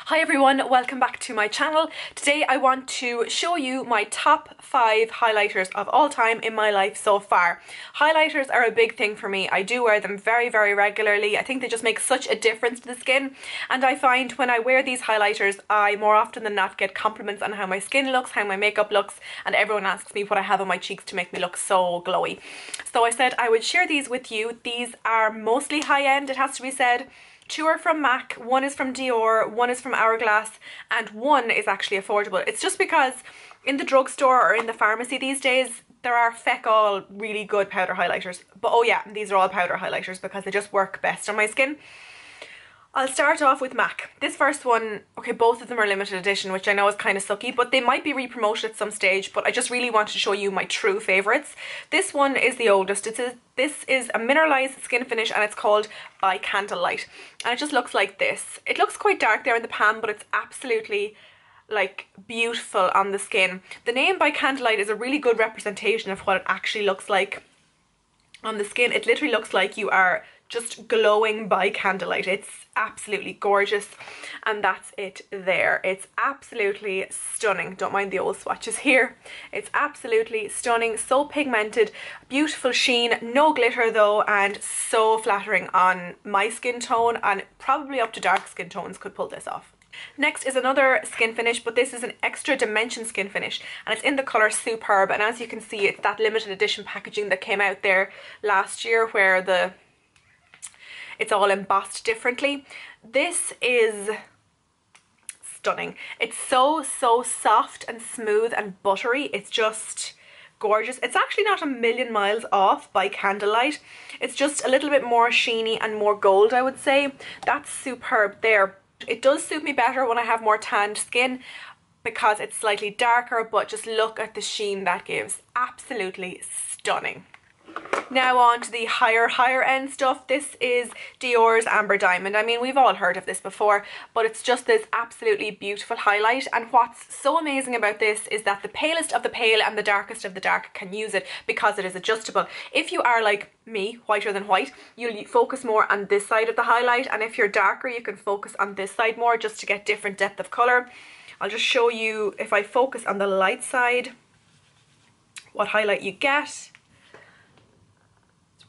Hi everyone, welcome back to my channel. Today I want to show you my top 5 highlighters of all time in my life so far. Highlighters are a big thing for me. I do wear them very regularly. I think they just make such a difference to the skin, and I find when I wear these highlighters I more often than not get compliments on how my skin looks, how my makeup looks, and everyone asks me what I have on my cheeks to make me look so glowy. So I said I would share these with you. These are mostly high-end, it has to be said. 2 are from MAC, 1 is from Dior, 1 is from Hourglass, and 1 is actually affordable. It's just because in the drugstore or in the pharmacy these days, there are feck all really good powder highlighters. But oh yeah, these are all powder highlighters because they just work best on my skin. I'll start off with MAC. This first one, okay, both of them are limited edition, which I know is kind of sucky, but they might be re-promoted at some stage, but I just really wanted to show you my true favourites. This one is the oldest. This is a Mineralize Skinfinish, and it's called by Candlelight. And it just looks like this. It looks quite dark there in the pan, but it's absolutely like beautiful on the skin. The name by Candlelight is a really good representation of what it actually looks like on the skin. It literally looks like you are just glowing by candlelight. It's absolutely gorgeous, and that's it there. It's absolutely stunning. Don't mind the old swatches here. It's absolutely stunning, so pigmented, beautiful sheen, no glitter though, and so flattering on my skin tone, and probably up to dark skin tones could pull this off. Next is another skin finish, but this is an extra dimension skin finish, and it's in the colour Superb, and as you can see, it's that limited edition packaging that came out there last year where it's all embossed differently. This is stunning. It's so soft and smooth and buttery. It's just gorgeous. It's actually not a million miles off by Candlelight. It's just a little bit more sheeny and more gold, I would say. That's Superb there. It does suit me better when I have more tanned skin because it's slightly darker, but just look at the sheen that gives. Absolutely stunning. Now on to the higher end stuff. This is Dior's Amber Diamond. I mean, we've all heard of this before, but it's just this absolutely beautiful highlight, and what's so amazing about this is that the palest of the pale and the darkest of the dark can use it because it is adjustable. If you are like me, whiter than white, you'll focus more on this side of the highlight, and if you're darker you can focus on this side more just to get different depth of colour. I'll just show you, if I focus on the light side, what highlight you get.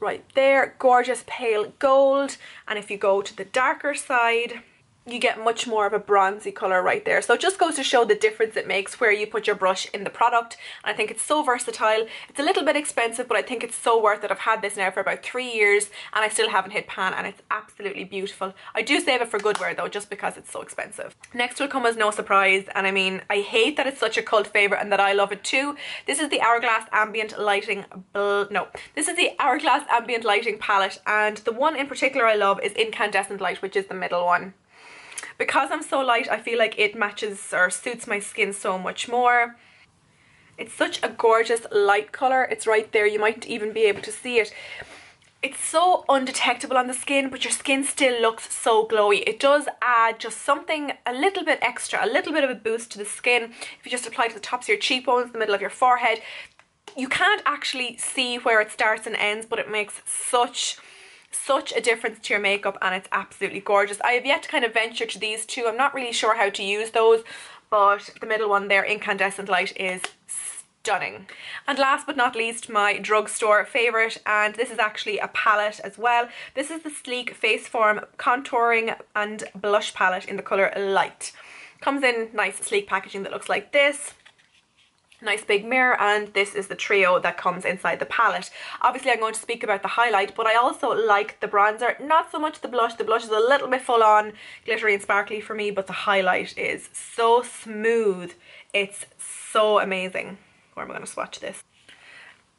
Right there, gorgeous pale gold, and if you go to the darker side you get much more of a bronzy colour right there. So it just goes to show the difference it makes where you put your brush in the product, and I think it's so versatile. It's a little bit expensive, but I think it's so worth it. I've had this now for about 3 years and I still haven't hit pan, and it's absolutely beautiful. I do save it for good wear though, just because it's so expensive. Next will come as no surprise, and I mean, I hate that it's such a cult favourite and that I love it too. This is the Hourglass Ambient Lighting This is the Hourglass Ambient Lighting palette, and the one in particular I love is Incandescent Light, which is the middle one. Because I'm so light, I feel like it matches or suits my skin so much more. It's such a gorgeous light colour. It's right there, you might even be able to see it. It's so undetectable on the skin, but your skin still looks so glowy. It does add just something a little bit extra, a little bit of a boost to the skin. If you just apply to the tops of your cheekbones, the middle of your forehead, you can't actually see where it starts and ends, but it makes such a difference to your makeup, and it's absolutely gorgeous. I have yet to kind of venture to these two. I'm not really sure how to use those, but the middle one there, Incandescent Light, is stunning. And last but not least, my drugstore favourite, and this is actually a palette as well. This is the Sleek Faceform Contouring and Blush Palette in the colour Light. Comes in nice sleek packaging that looks like this. Nice big mirror, and this is the trio that comes inside the palette. Obviously I'm going to speak about the highlight, but I also like the bronzer, not so much the blush. The blush is a little bit full on glittery and sparkly for me, but the highlight is so smooth. It's so amazing. Where am I going to swatch this?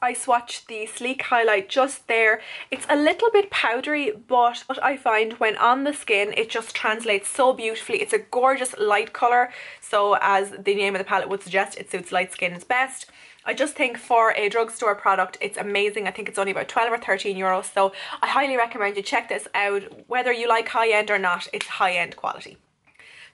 I swatched the Sleek highlight just there. It's a little bit powdery, but what I find when on the skin, it just translates so beautifully. It's a gorgeous light colour, so as the name of the palette would suggest, it suits light skins best. I just think for a drugstore product, it's amazing. I think it's only about 12 or 13 euros, so I highly recommend you check this out. Whether you like high-end or not, it's high-end quality.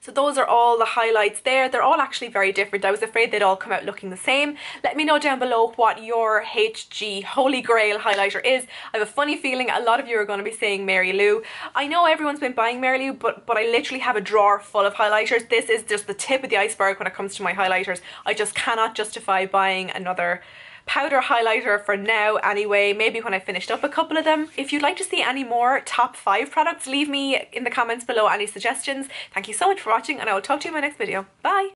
So those are all the highlights there. They're all actually very different. I was afraid they'd all come out looking the same. Let me know down below what your HG Holy Grail highlighter is. I have a funny feeling a lot of you are going to be saying Mary Lou. I know everyone's been buying Mary Lou, but I literally have a drawer full of highlighters. This is just the tip of the iceberg when it comes to my highlighters. I just cannot justify buying another powder highlighter for now anyway, maybe when I finished up a couple of them. If you'd like to see any more top 5 products, leave me in the comments below any suggestions. Thank you so much for watching, and I will talk to you in my next video. Bye!